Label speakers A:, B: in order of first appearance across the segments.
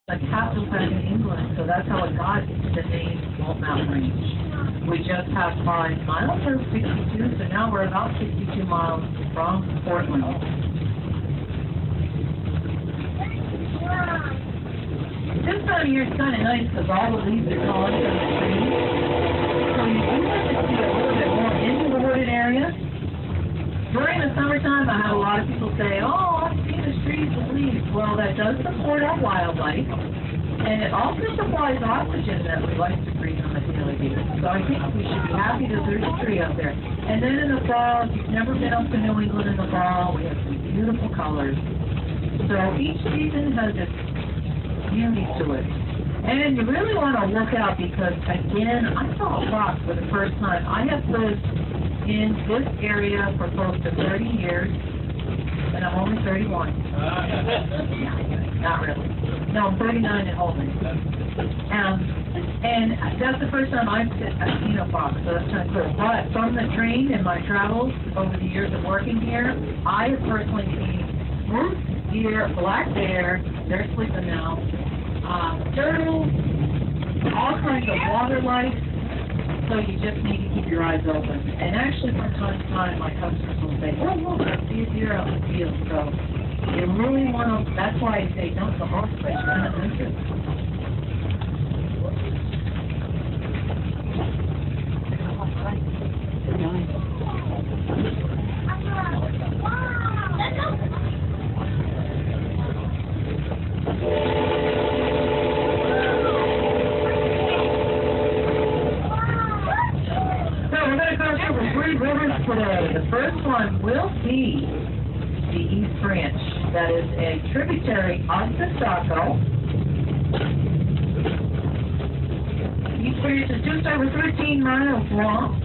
A: like capital back in England, so that's how it got the name Walt Mountain Range. We just have 5 miles or 62, so now we're about 62 miles from Portland. This time of year is kind of nice because all the leaves are gone from the trees, so you do get to see a little bit more into the wooded area. During the summertime, I have a lot of people say, oh, I've seen the trees with leaves. Well, that does support our wildlife, and it also supplies oxygen that we like to breathe on a daily basis. So I think we should be happy that there's a tree up there. And then in the fall, if you've never been up to New England in the fall, we have some beautiful colors. So each season has its beauty to it. And you really want to look out because, again, I saw a fox for the first time. I have lived in this area for close to 30 years, and I'm only 31. Not really. No, I'm 39 and older. And that's the first time I've seen a fox, so that's kind of cool. But from the train and my travels over the years of working here, I have personally seen moose, deer, black bear, they're sleeping now, turtles, all kinds of water life. So you just need to keep your eyes open. And actually, from time to time, my customers will say, oh, look, I see a deer out in the field. So you really want to, that's why I say don't go off, but you're kind of interested. Today. The first one will be the East Branch. That is a tributary of the Saco. East Branch is just over 13 miles long,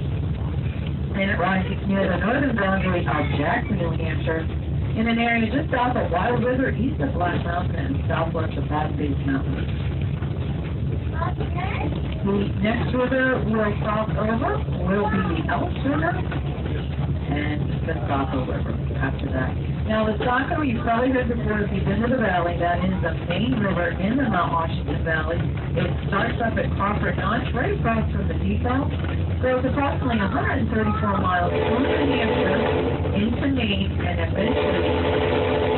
A: and it rises near the northern boundary of Jackson, New Hampshire, in an area just south of Wild River, east of Black Mountain, and southwest of Bad-Base Mountain. The next river we'll cross over will be the Elk River and the Saco River after that. Now the Saco, you've probably heard before if you've been to the valley, that is the main river in the Mount Washington Valley. It starts up at Crawford Notch, right across from the depot. Goes approximately 134 miles through New Hampshire, into Maine, and eventually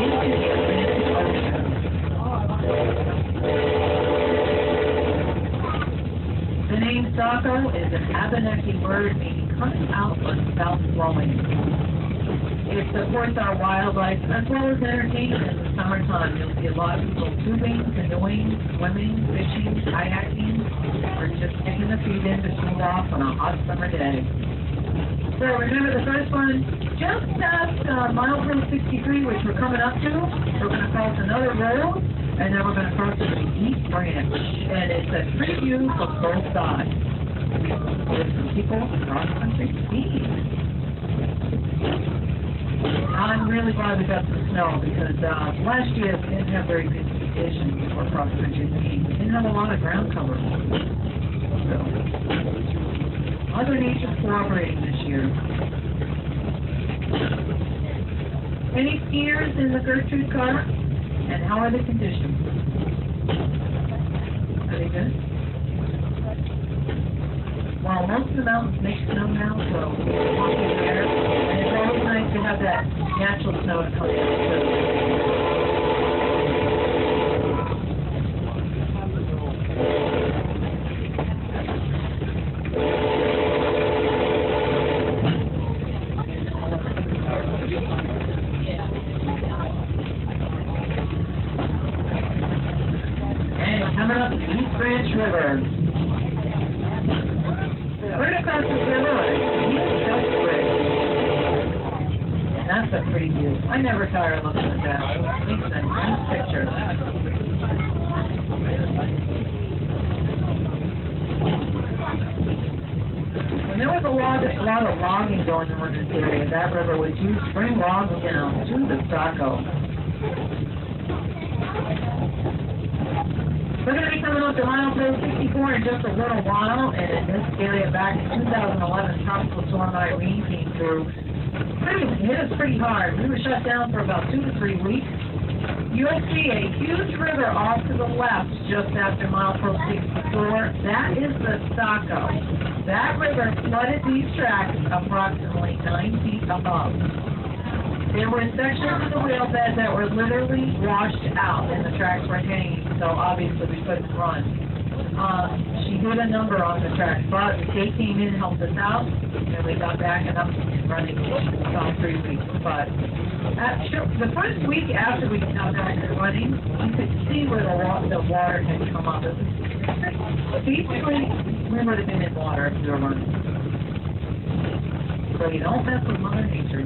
A: into the Atlantic Ocean. The name Saco is an Abenaki word meaning coming out or south flowing. It supports our wildlife as well as entertainment in the summertime. You'll see a lot of people tubing, canoeing, swimming, fishing, kayaking, or just sticking their feet in to cool off on a hot summer day. So remember the first one, just past milestone 63, which we're coming up to. We're going to cross another road, and then we're going to cross to the East Branch. And it's a free view from both sides. There's some people across country skiing. I'm really glad we got some snow because last year we didn't have very good conditions for cross-country skiing. We didn't have a lot of ground cover. So, Mother Nature's cooperating this year. Any skiers in the Gertrude car? And how are the conditions? Are they good? Well, most of the mountains make snow now, so it's walking there. And it's always nice to have that natural snow to come in. And coming up the East Branch River. Right across the river is Dutch Bridge. And that's a pretty view. I never tire of looking at that. It's a nice picture. When there was a lot of logging going on in this area, that river would use spring logs down to the Saco. We're going to be coming up to milestone 64 in just a little while, and in this area back in 2011, Tropical Storm Irene came through. Hit us pretty hard. We were shut down for about 2 to 3 weeks. You'll see a huge river off to the left just after milepost 64. That is the Saco. That river flooded these tracks approximately 9 feet above. There were sections of the wheel bed that were literally washed out and the tracks were hanging, so obviously we couldn't run. She hit a number on the track, but the state came in and helped us out, and we got back and up and running in about 3 weeks. But the first week after we got back and running, you could see where the water had come up. Basically, we would have been in water if we were running. So you don't mess with Mother Nature.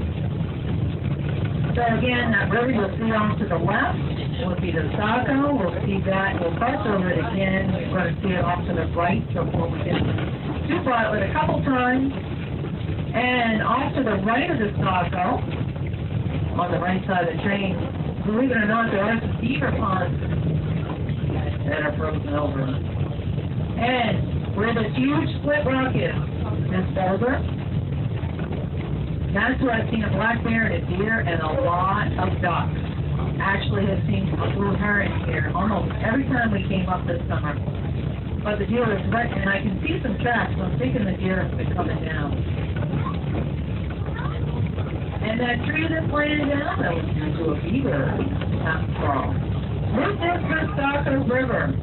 A: So again, that river you'll see off to the left will be the Saco. We'll see that. We'll cross over it again. We're going to see it off to the right before we get to Bartlett a couple times. And off to the right of the Saco, on the right side of the train, believe it or not, there are some beaver ponds that are frozen over. And where this huge split rock is, this boulder, that's where I've seen a black bear and a deer and a lot of ducks. Actually, I've seen a blue heron here almost every time we came up this summer. But the deer is right, and I can see some tracks, so I'm thinking the deer has been coming down. And that tree that's laying down, that was due to a beaver after all. This is the Saco River,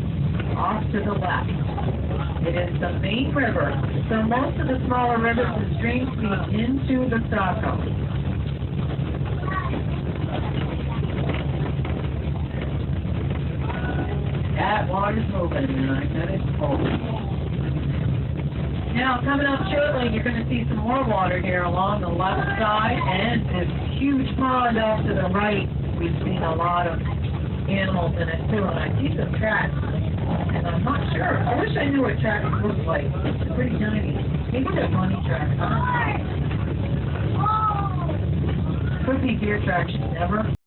A: off to the left. It is the main river, so most of the smaller rivers and streams feed into the Saco. That water's moving, and I bet it's cold. Now, coming up shortly, you're going to see some more water here along the left side, and this huge pond off to the right. We've seen a lot of animals in it, too, and I see some tracks. And I'm not sure. I wish I knew what tracks look like. It's pretty tiny. Maybe they're bunny tracks. Could be deer tracks. Never.